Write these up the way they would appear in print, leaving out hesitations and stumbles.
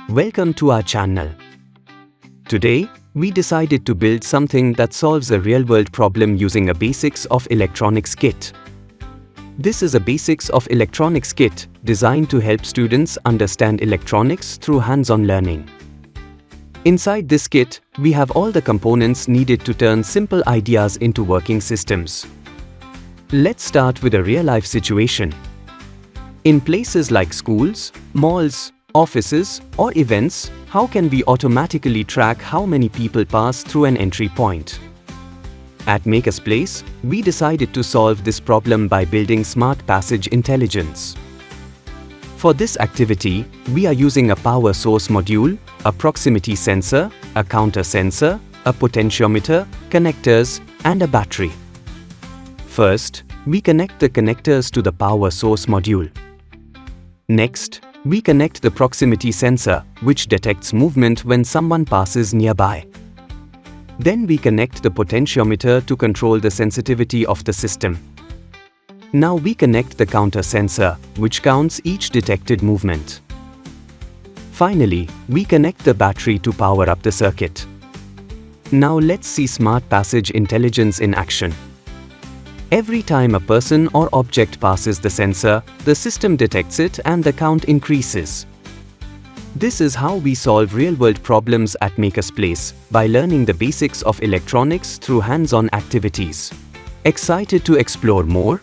Welcome to our channel. Today, we decided to build something that solves a real-world problem using a basics of electronics kit. This is a basics of electronics kit designed to help students understand electronics through hands-on learning. Inside this kit, we have all the components needed to turn simple ideas into working systems. Let's start with a real-life situation. In places like schools, malls, offices, or events, how can we automatically track how many people pass through an entry point? At MakersPlace, we decided to solve this problem by building Smart Passage Intelligence. For this activity, we are using a power source module, a proximity sensor, a counter sensor, a potentiometer, connectors, and a battery. First, we connect the connectors to the power source module. Next, we connect the proximity sensor, which detects movement when someone passes nearby. Then we connect the potentiometer to control the sensitivity of the system. Now we connect the counter sensor, which counts each detected movement. Finally, we connect the battery to power up the circuit. Now let's see Smart Passage Intelligence in action. Every time a person or object passes the sensor, the system detects it and the count increases. This is how we solve real-world problems at MakersPlace, by learning the basics of electronics through hands-on activities. Excited to explore more?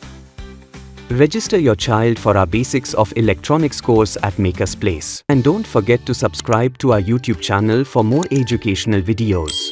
Register your child for our Basics of Electronics course at MakersPlace. And don't forget to subscribe to our YouTube channel for more educational videos.